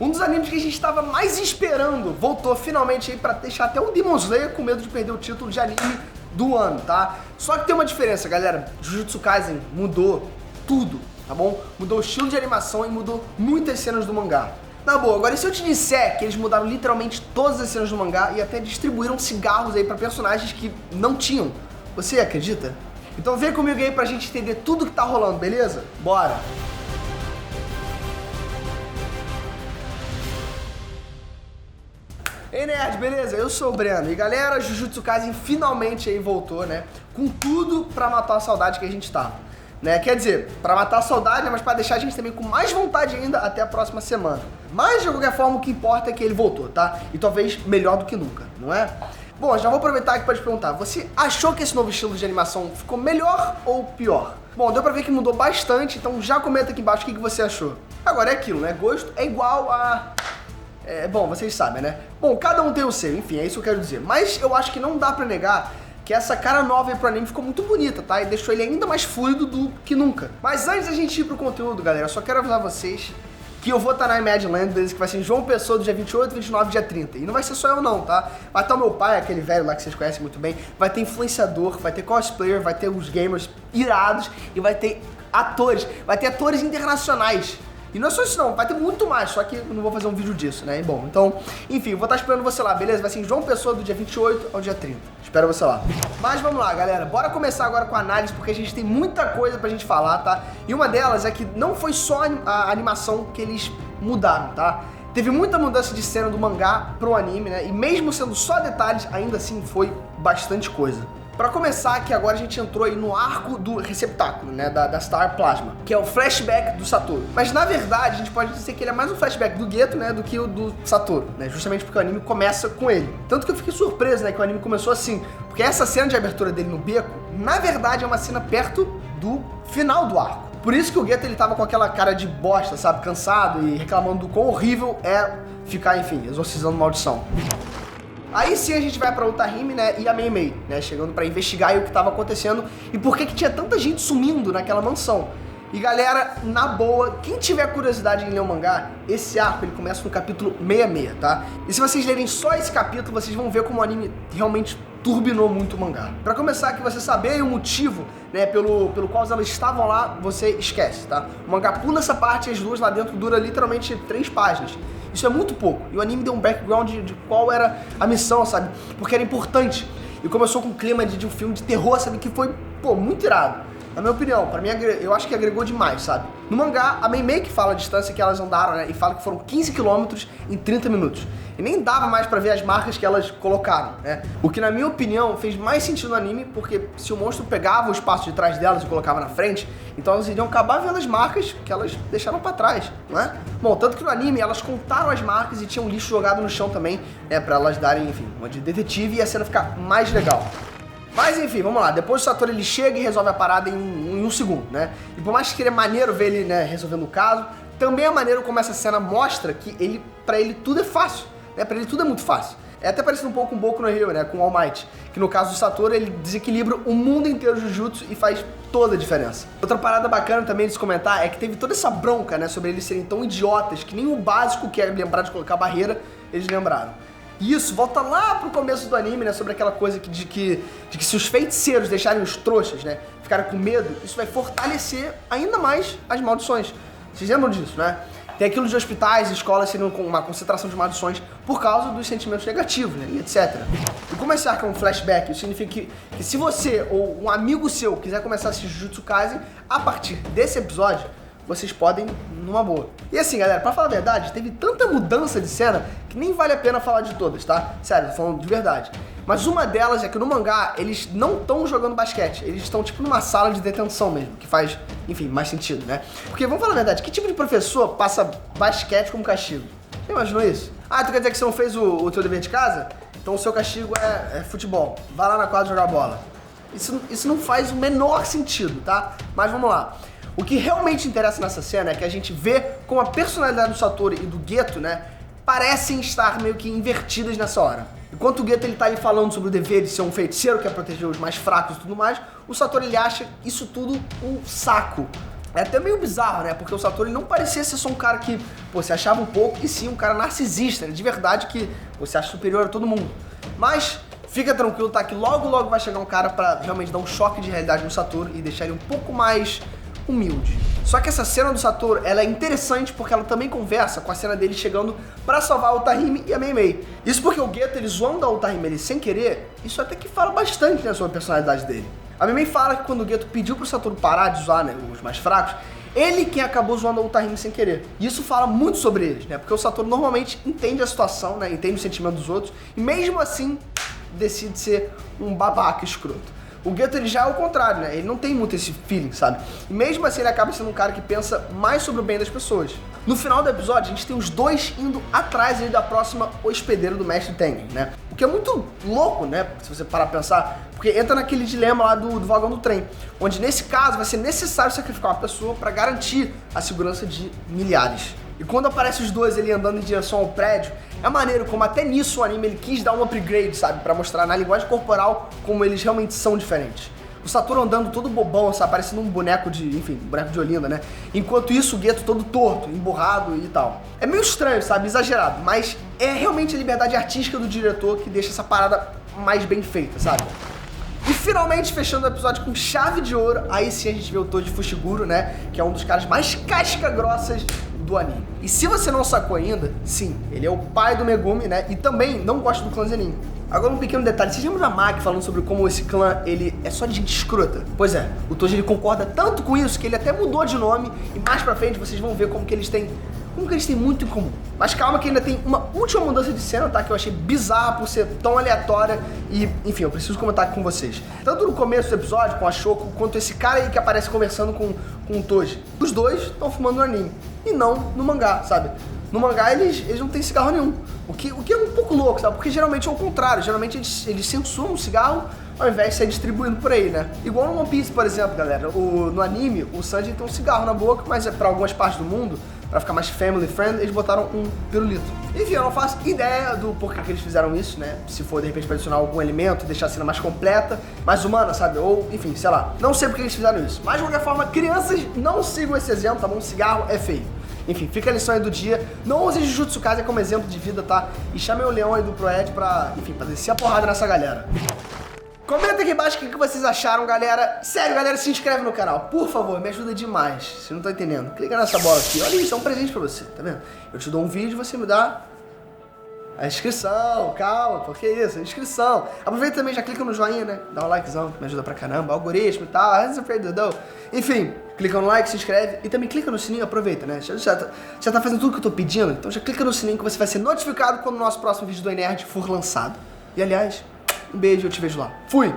Um dos animes que a gente estava mais esperando voltou finalmente aí pra deixar até o Demon Slayer com medo de perder o título de anime do ano, tá? Só que tem uma diferença, galera. Jujutsu Kaisen mudou tudo, tá bom? Mudou o estilo de animação e mudou muitas cenas do mangá. Na boa, agora e se eu te disser que eles mudaram literalmente todas as cenas do mangá e até distribuíram cigarros aí pra personagens que não tinham? Você acredita? Então vem comigo aí pra gente entender tudo que tá rolando, beleza? Bora! Ei nerd, beleza? Eu sou o Breno e galera, Jujutsu Kaisen finalmente aí voltou, né? Com tudo pra matar a saudade que a gente tava, né? Quer dizer, pra matar a saudade, né? Mas pra deixar a gente também com mais vontade ainda até a próxima semana. Mas de qualquer forma, o que importa é que ele voltou, tá? E talvez melhor do que nunca, não é? Bom, já vou aproveitar aqui pra te perguntar, você achou que esse novo estilo de animação ficou melhor ou pior? Bom, deu pra ver que mudou bastante, então já comenta aqui embaixo o que você achou. Agora é aquilo, né? Gosto é igual a... bom, vocês sabem, né? Bom, cada um tem o seu, enfim, é isso que eu quero dizer. Mas eu acho que não dá pra negar que essa cara nova aí pro anime ficou muito bonita, tá? E deixou ele ainda mais fluido do que nunca. Mas antes da gente ir pro conteúdo, galera, eu só quero avisar vocês que eu vou estar na Imagineland, que vai ser em João Pessoa do dia 28, 29 e dia 30. E não vai ser só eu não, tá? Vai estar o meu pai, aquele velho lá que vocês conhecem muito bem, vai ter influenciador, vai ter cosplayer, vai ter os gamers irados e vai ter atores internacionais. E não é só isso não, vai ter muito mais, só que eu não vou fazer um vídeo disso, né? E bom, então, enfim, eu vou estar esperando você lá, beleza? Vai ser em João Pessoa do dia 28 ao dia 30. Espero você lá. Mas vamos lá, galera, bora começar agora com a análise, porque a gente tem muita coisa pra gente falar, tá? E uma delas é que não foi só a animação que eles mudaram, tá? Teve muita mudança de cena do mangá pro anime, né? E mesmo sendo só detalhes, ainda assim foi bastante coisa. Pra começar, aqui agora a gente entrou aí no arco do receptáculo, né, da Star Plasma, que é o flashback do Satoru. Mas na verdade, a gente pode dizer que ele é mais um flashback do Geto, né, do que o do Satoru, né, justamente porque o anime começa com ele. Tanto que eu fiquei surpreso, né, que o anime começou assim, porque essa cena de abertura dele no beco, na verdade é uma cena perto do final do arco. Por isso que o Geto, ele tava com aquela cara de bosta, sabe, cansado e reclamando do quão horrível é ficar, enfim, exorcizando maldição. Aí sim a gente vai pra Utahime, né, e a Mei Mei, né, chegando pra investigar aí o que tava acontecendo e por que tinha tanta gente sumindo naquela mansão. E galera, na boa, quem tiver curiosidade em ler o mangá, esse arco ele começa no capítulo 66, tá? E se vocês lerem só esse capítulo, vocês vão ver como o anime realmente turbinou muito o mangá. Pra começar, que você saber o motivo, né, pelo qual elas estavam lá, você esquece, tá? O mangá pula essa parte e as duas lá dentro dura literalmente 3 páginas. Isso é muito pouco. E o anime deu um background de qual era a missão, sabe? Porque era importante. E começou com um clima de um filme de terror, sabe? Que foi, pô, muito irado. Na minha opinião, pra mim, eu acho que agregou demais, sabe? No mangá, a Mei Mei que fala a distância que elas andaram, né? E fala que foram 15 km em 30 minutos. E nem dava mais pra ver as marcas que elas colocaram, né? O que, na minha opinião, fez mais sentido no anime, porque se o monstro pegava o espaço de trás delas e colocava na frente, então elas iriam acabar vendo as marcas que elas deixaram pra trás, não é? Bom, tanto que no anime elas contaram as marcas e tinham lixo jogado no chão também, né? Pra elas darem, enfim, uma de detetive e a cena ficar mais legal. Mas enfim, vamos lá, depois o Satoru ele chega e resolve a parada em um segundo, né? E por mais que seria maneiro ver ele, né, resolvendo o caso, também é maneiro como essa cena mostra que pra ele tudo é fácil, né? Pra ele tudo é muito fácil. É até parecido um pouco com Boku no Hero, né, com All Might, que no caso do Satoru ele desequilibra o mundo inteiro de Jujutsu e faz toda a diferença. Outra parada bacana também de se comentar é que teve toda essa bronca, né, sobre eles serem tão idiotas que nem o básico, que é lembrar de colocar barreira, eles lembraram. E isso volta lá pro começo do anime, né, sobre aquela coisa de que se os feiticeiros deixarem os trouxas, né, ficarem com medo, isso vai fortalecer ainda mais as maldições. Vocês lembram disso, né? Tem aquilo de hospitais e escolas sendo com uma concentração de maldições por causa dos sentimentos negativos, né, e etc. E como esse arco é um flashback, isso significa que se você ou um amigo seu quiser começar a assistir Jujutsu Kaisen, a partir desse episódio, vocês podem numa boa. E assim, galera, pra falar a verdade, teve tanta mudança de cena que nem vale a pena falar de todas, tá? Sério, tô falando de verdade. Mas uma delas é que no mangá, eles não estão jogando basquete, eles estão tipo numa sala de detenção mesmo, que faz, enfim, mais sentido, né? Porque, vamos falar a verdade, que tipo de professor passa basquete como castigo? Você imaginou isso? Ah, tu quer dizer que você não fez o teu dever de casa? Então o seu castigo é futebol. Vai lá na quadra jogar bola. Isso não faz o menor sentido, tá? Mas vamos lá. O que realmente interessa nessa cena é que a gente vê como a personalidade do Satoru e do Geto, né, parecem estar meio que invertidas nessa hora. Enquanto o Geto ele tá aí falando sobre o dever de ser um feiticeiro que é proteger os mais fracos e tudo mais, o Satoru ele acha isso tudo um saco. É até meio bizarro, né? Porque o Satoru ele não parecia ser só um cara que, pô, se achava um pouco, e sim um cara narcisista, né? De verdade que você acha superior a todo mundo. Mas fica tranquilo, tá? Que logo logo vai chegar um cara pra realmente dar um choque de realidade no Satoru e deixar ele um pouco mais humilde. Só que essa cena do Satoru, ela é interessante porque ela também conversa com a cena dele chegando pra salvar o Otahime e a Mei Mei. Isso porque o Geto, ele zoando a Otahime ele sem querer, isso até que fala bastante, né, sobre a personalidade dele. A Mei Mei fala que quando o Geto pediu pro Satoru parar de zoar, né, os mais fracos, ele quem acabou zoando a Otahime sem querer. E isso fala muito sobre eles, né, porque o Satoru normalmente entende a situação, né, entende o sentimento dos outros, e mesmo assim decide ser um babaca escroto. O Geto, ele já é o contrário, né? Ele não tem muito esse feeling, sabe? E mesmo assim ele acaba sendo um cara que pensa mais sobre o bem das pessoas. No final do episódio, a gente tem os dois indo atrás aí da próxima hospedeira do Mestre Tengen, né? O que é muito louco, né? Se você parar pra pensar, porque entra naquele dilema lá do vagão do trem, onde nesse caso vai ser necessário sacrificar uma pessoa para garantir a segurança de milhares. E quando aparece os dois ali andando em direção ao prédio, é maneiro como até nisso o anime ele quis dar um upgrade, sabe? Pra mostrar na linguagem corporal como eles realmente são diferentes. O Satoru andando todo bobão, sabe? Parecendo um boneco de, enfim, um boneco de Olinda, né? Enquanto isso, o Geto todo torto, emburrado e tal. É meio estranho, sabe? Exagerado, mas é realmente a liberdade artística do diretor que deixa essa parada mais bem feita, sabe? E finalmente, fechando o episódio com chave de ouro, aí sim a gente vê o Toji Fushiguro, né? Que é um dos caras mais casca-grossas do anime. E se você não sacou ainda, sim, ele é o pai do Megumi, né? E também não gosta do clã Zenin. Agora um pequeno detalhe, vocês lembram da Maki falando sobre como esse clã, ele é só de gente escrota? Pois é, o Toji ele concorda tanto com isso que ele até mudou de nome e mais pra frente vocês vão ver como que eles têm muito em comum. Mas calma que ainda tem uma última mudança de cena, tá? Que eu achei bizarra por ser tão aleatória e, enfim, eu preciso comentar aqui com vocês. Tanto no começo do episódio, com a Shoko, quanto esse cara aí que aparece conversando com o Toji. Os dois estão fumando no anime e não no mangá, sabe? No mangá eles não têm cigarro nenhum, o que é um pouco louco, sabe? Porque geralmente é o contrário, geralmente eles censuram o cigarro ao invés de ser distribuindo por aí, né? Igual no One Piece, por exemplo, galera, no anime o Sanji tem um cigarro na boca, mas pra algumas partes do mundo, pra ficar mais family friend, eles botaram um pirulito. Enfim, eu não faço ideia do porquê que eles fizeram isso, né? Se for, de repente, pra adicionar algum elemento, deixar a cena mais completa, mais humana, sabe? Ou, enfim, sei lá. Não sei porque eles fizeram isso. Mas, de qualquer forma, crianças, não sigam esse exemplo, tá bom? Cigarro é feio. Enfim, fica a lição aí do dia. Não use Jujutsu Kaisen como exemplo de vida, tá? E chamem o Leão aí do Proed pra, enfim, pra descer a porrada nessa galera. Comenta aqui embaixo o que vocês acharam, galera. Sério, galera, se inscreve no canal. Por favor, me ajuda demais. Se não tá entendendo, clica nessa bola aqui. Olha isso, é um presente pra você, tá vendo? Eu te dou um vídeo e você me dá a inscrição. Calma, por que isso? A inscrição. Aproveita também, já clica no joinha, né? Dá um likezão, que me ajuda pra caramba. Algoritmo e tal. Enfim, clica no like, se inscreve e também clica no sininho, aproveita, né? Já tá fazendo tudo que eu tô pedindo, então já clica no sininho que você vai ser notificado quando o nosso próximo vídeo do Nerd for lançado. E aliás, um beijo, eu te vejo lá. Fui!